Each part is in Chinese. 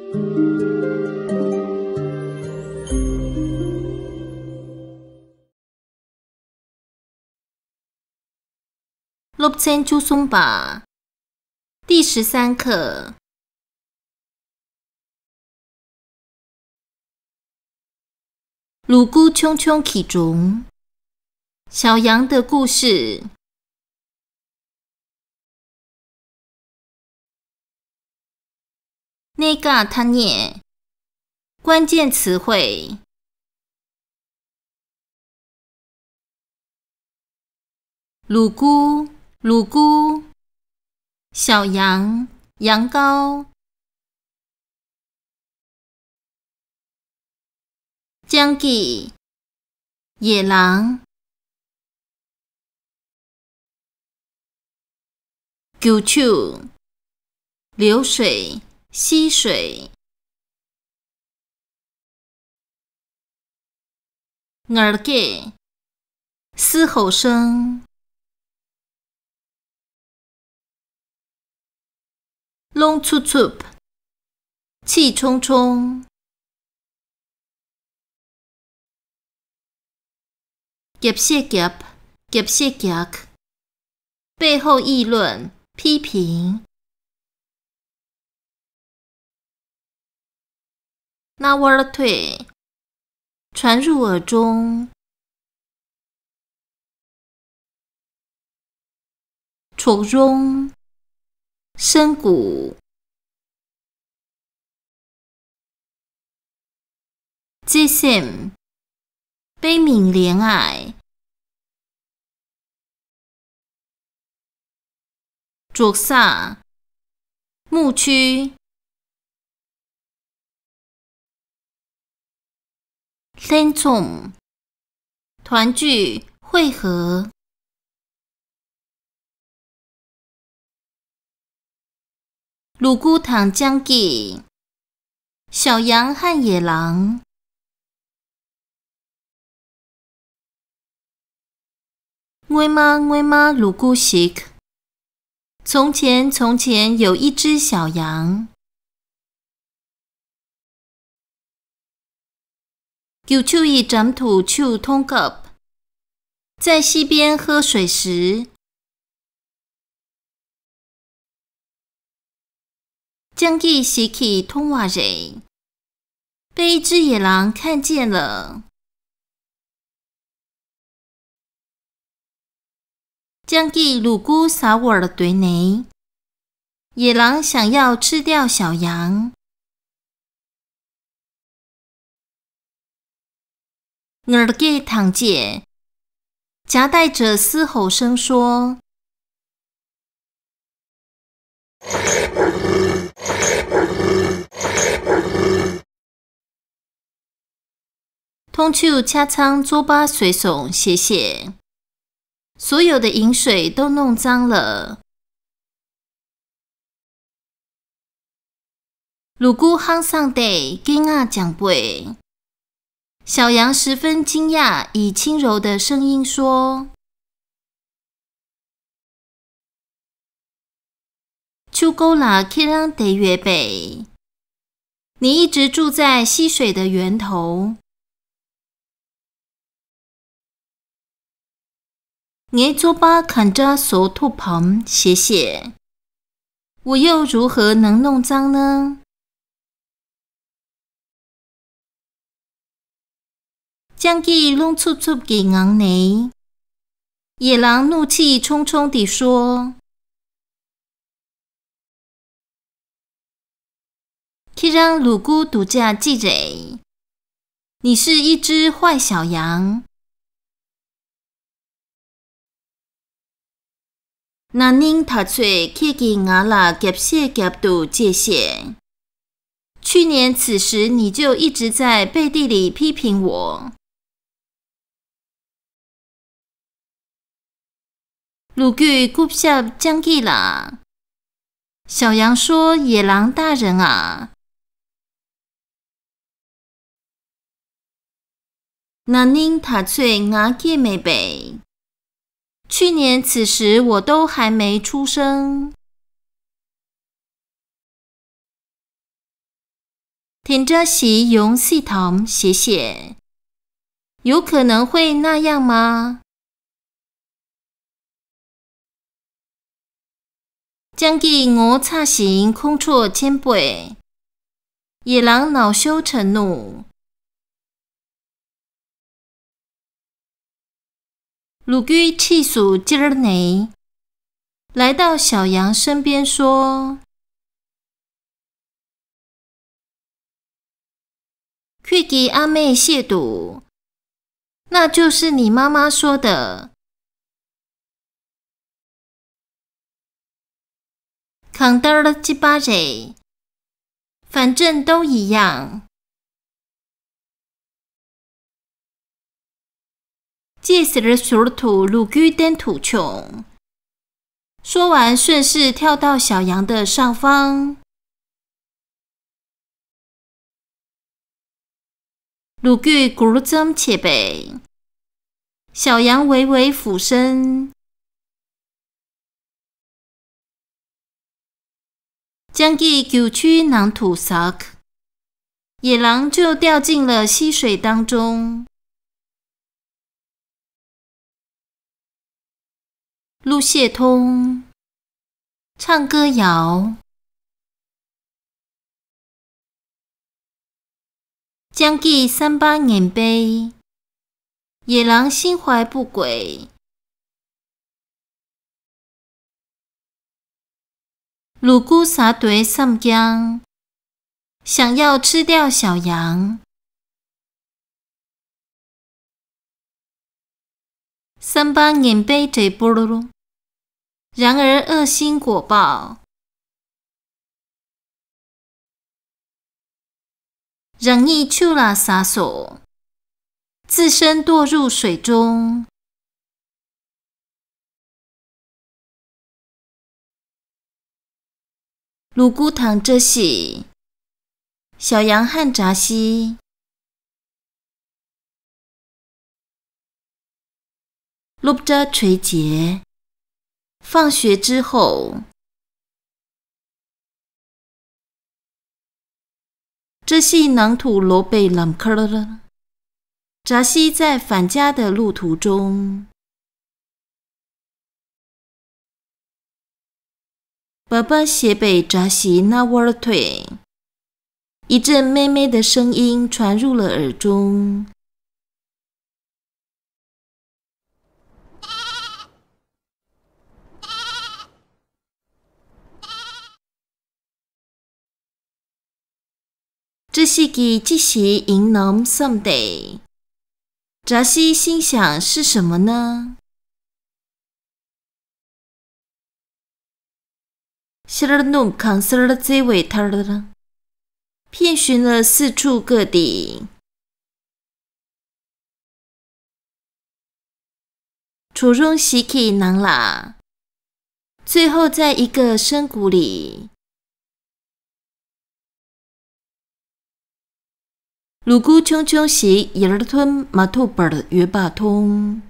六千朱松吧第13课。鲁姑匆匆起中，小羊的故事。那个他念关键词汇：鲁姑、鲁姑、小羊、羊羔、江记、野狼、九手、流水、溪水、耳给、嘶吼声、隆出出、气冲冲、夹些夹、夹些夹，背后议论、批评。那沃尔退，传入耳中。戳中，深谷。接线，悲悯怜爱。着萨，牧区。天众，团聚会合。鲁姑堂江记，小羊和野狼。我妈鲁姑西，从前有一只小羊。九手伊斩土手通cấp，在溪边喝水时，江记洗起通瓦人，被一只野狼看见了。江记鲁姑撒沃尔对内，野狼想要吃掉小羊。耳给堂姐夹带着嘶吼声说：“通手掐仓左巴水手写写，所有的饮水都弄脏了。”鲁姑夯上得惊讶讲背。小羊十分惊讶，以轻柔的声音说：“秋沟啦，去让得越北。你一直住在溪水的源头。你左巴看着手托旁写写，我又如何能弄脏呢？”江记弄出出给昂内，野狼怒气冲冲地说：“去让鲁姑独家记人，你是一只坏小羊。那您他嘴去给阿拉夹些夹度界限。去年此时你就一直在背地里批评我。”鲁具顾下江记啦。小羊说：“野狼大人啊，那您他翠牙给没背？去年此时我都还没出生。”停着洗用系统写写，有可能会那样吗？将记我擦行空错千倍，野狼恼羞成怒。鲁居气数今儿内，来到小羊身边说：“去给阿妹亵渎，那就是你妈妈说的。扛得了几巴人，反正都一样。”借时水土鲁居登土穷。说完，顺势跳到小羊的上方。鲁居咕针切背，小羊微微俯身，将其丢去囊土撒，野狼就掉进了溪水当中。路谢通，唱歌谣，将记300年碑，野狼心怀不轨。鲁姑撒对上江，想要吃掉小羊。300年碑这波噜，然而恶心果报，让一去了撒手，自身堕入水中。鲁姑堂这喜，小羊和扎西，录着垂结。放学之后，这系囊土罗贝朗克了。扎西在返家的路途中，爸爸斜背扎西那窝的腿，一阵妹妹的声音传入了耳中。这是个即时迎农 someday。扎西心想是什么呢？希尔努康斯尔这位他了，遍寻了四处各地，初中西起囊啦，最后在一个深谷里。鲁姑匆匆袭伊尔吞马兔本约巴通，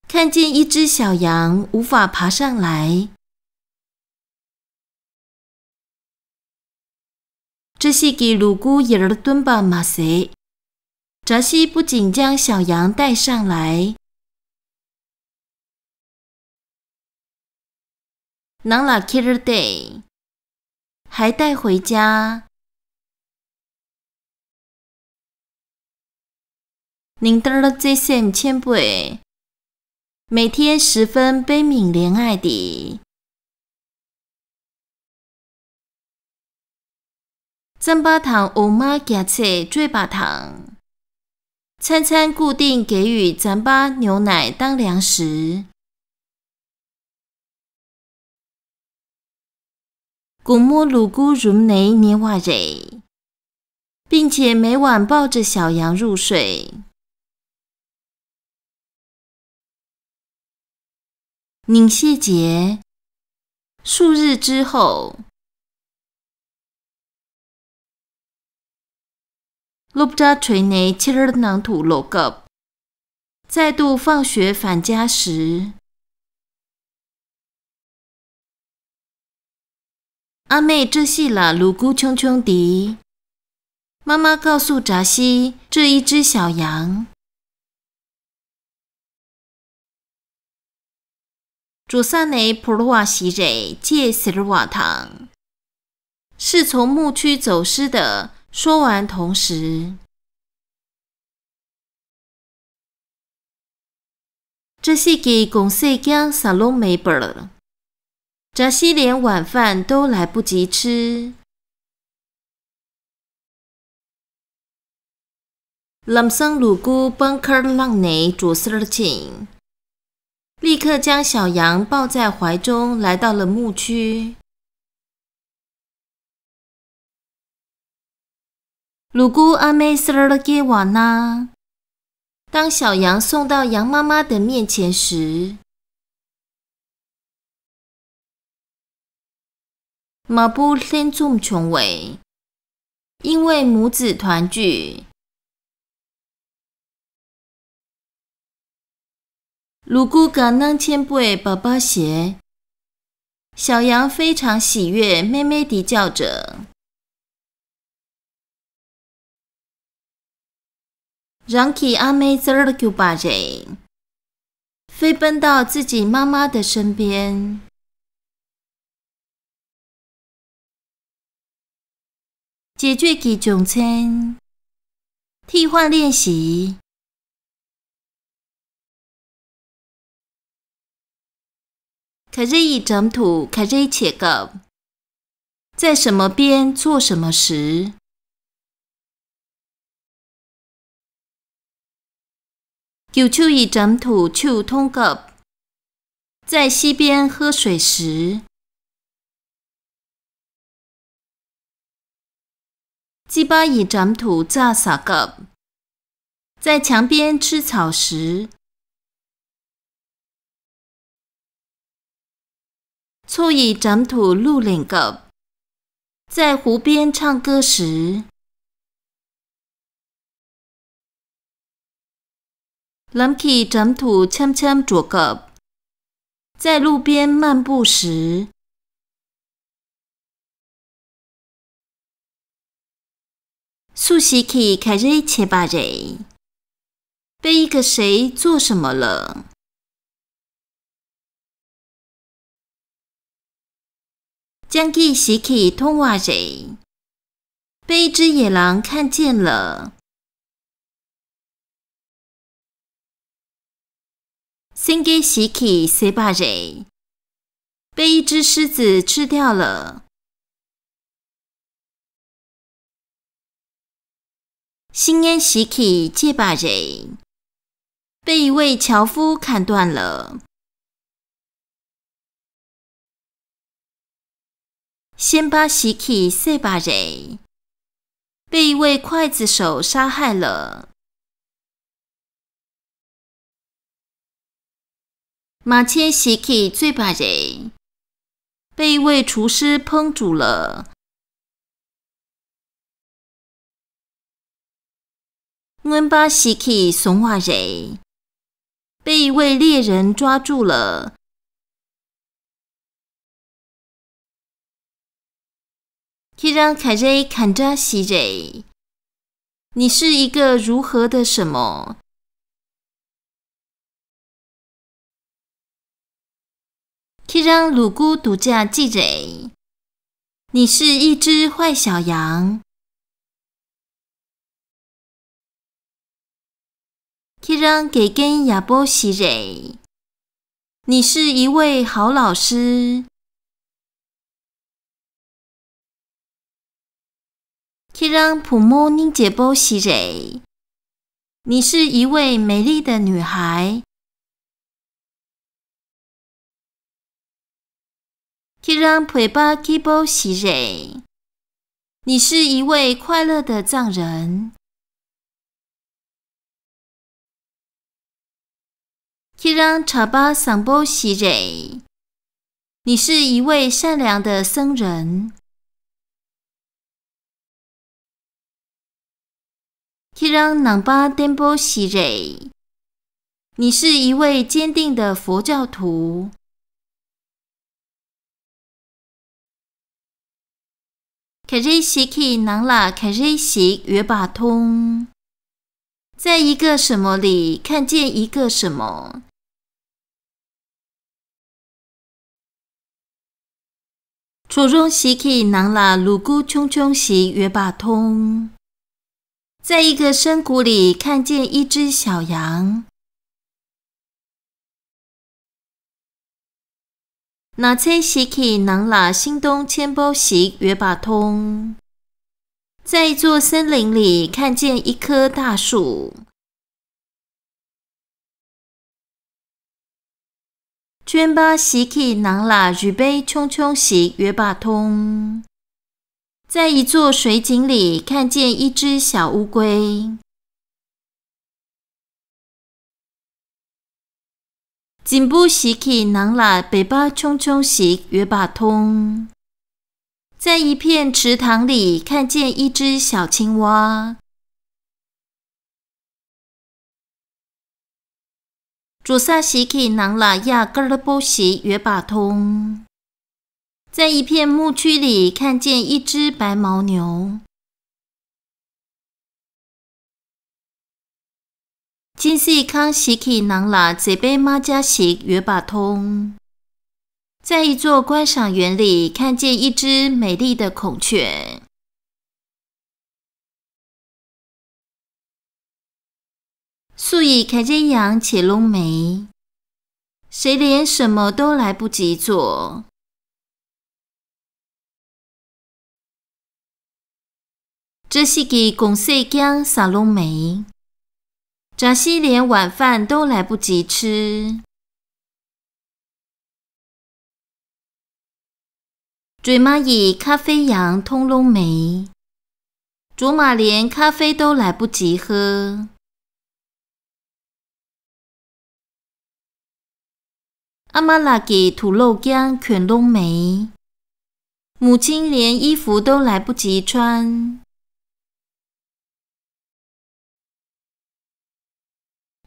看见一只小羊无法爬上来。这是给鲁姑伊尔吞巴马塞，扎西不仅将小羊带上来，囊拉 killer day， 还带回家。您得了这些千倍，每天十分悲悯怜爱的。珍巴糖欧妈加切追巴糖，餐餐固定给予咱巴牛奶当粮食。古摸鲁姑rum内捏瓦蕊，并且每晚抱着小羊入睡。宁谢节，数日之后，陆扎垂内切尔囊土罗格，再度放学返家时，阿妹这系啦鲁姑冲冲的，妈妈告诉扎西，这一只小羊主萨内普罗瓦西蕊借斯尔瓦堂是从牧区走失的。说完同时，这是给公司讲沙龙没本了。扎西连晚饭都来不及吃。lâm生鲁姑帮克浪内主斯尔请，立刻将小羊抱在怀中，来到了牧区。鲁姑阿妹斯尔给瓦纳，当小羊送到羊妈妈的面前时，马布天众琼伟，因为母子团聚。鲁姑感恩千倍爸爸鞋，小羊非常喜悦，妹妹地叫着。让起阿妹滋儿就把人飞奔到自己妈妈的身边。解决其中餐，替换练习。卡瑞以整土，卡瑞切个，在什么边做什么时。球球以整土球通个，在溪边喝水时。鸡巴以整土炸撒个，在墙边吃草时。错以整土露领个，在湖边唱歌时。lâm起整土참참着个，在路边漫步时。素习起开瑞切巴瑞，被一个谁做什么了？将其洗起通话瑞，被一只野狼看见了。先给洗起塞巴瑞，被一只狮子吃掉了。新烟洗起借把瑞，被一位樵夫砍断了。先把洗起塞把瑞，被一位刽子手杀害了。马切洗起最把瑞，被一位厨师烹煮了。温巴洗起怂话瑞，被一位猎人抓住了。可以让凯瑞看着洗瑞，你是一个如何的什么？可以让鲁姑独家记蕊，你是一只坏小羊。可以让给根亚波洗蕊，你是一位好老师。可以让普莫宁杰波洗蕊，你是一位美丽的女孩。可以让陪巴基波洗蕊，你是一位快乐的藏人。可以让查巴桑波洗蕊，你是一位善良的僧人。可以让南巴颠波洗蕊，你是一位坚定的佛教徒。 可开始时起人啦，开始时约把通，在一个什么里看见一个什么。初中时起人啦，如果匆匆时约把通，在一个深谷里看见一只小羊。那车时起人啦，心东千波时约把通，在一座森林里看见一棵大树。捐巴时起人啦，预备匆匆时约把通，在一座水井里看见一只小乌龟。进步时起人啦，北巴匆匆时约把通，在一片池塘里看见一只小青蛙。左萨时起人啦，亚格勒波时约把通，在一片牧区里看见一只白牦牛。金细康时起人啦，这杯马家时约把通，在一座观赏园里看见一只美丽的孔雀。素以开这羊且拢没，谁连什么都来不及做。这是个公细姜撒拢没，扎西连晚饭都来不及吃。嘴蚂蚁咖啡羊通拢没，卓玛连咖啡都来不及喝。阿妈拉给土漏姜全拢没，母亲连衣服都来不及穿。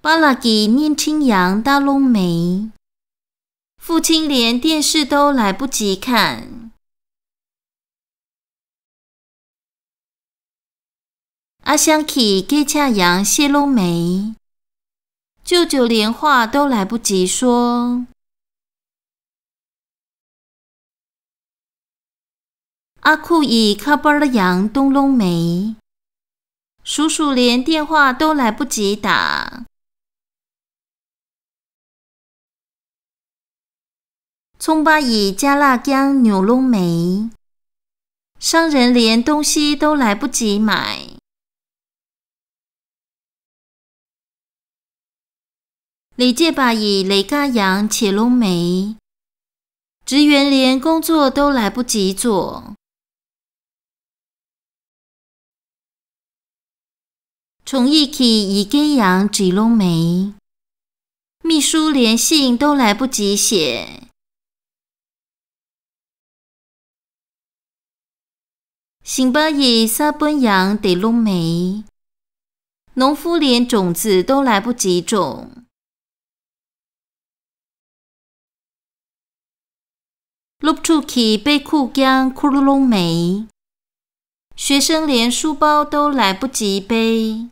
巴拉给年轻羊大拢没，父亲连电视都来不及看。阿香起给恰羊谢拢没，舅舅连话都来不及说。阿库以卡巴的羊东拢没，叔叔连电话都来不及打。葱巴以加辣姜扭拢没，商人连东西都来不及买。李介把以雷嘎羊且拢没，职员连工作都来不及做。从一起以给羊只拢没，秘书连信都来不及写。辛巴以撒本羊得拢没，农夫连种子都来不及种。录出去被库姜库拢没，学生连书包都来不及背。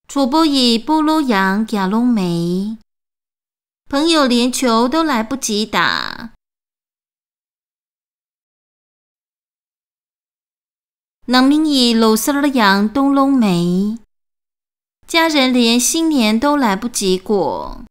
楚波以菠萝羊假拢没，朋友连球都来不及打。人民以老师的羊东拢没，家人连新年都来不及过。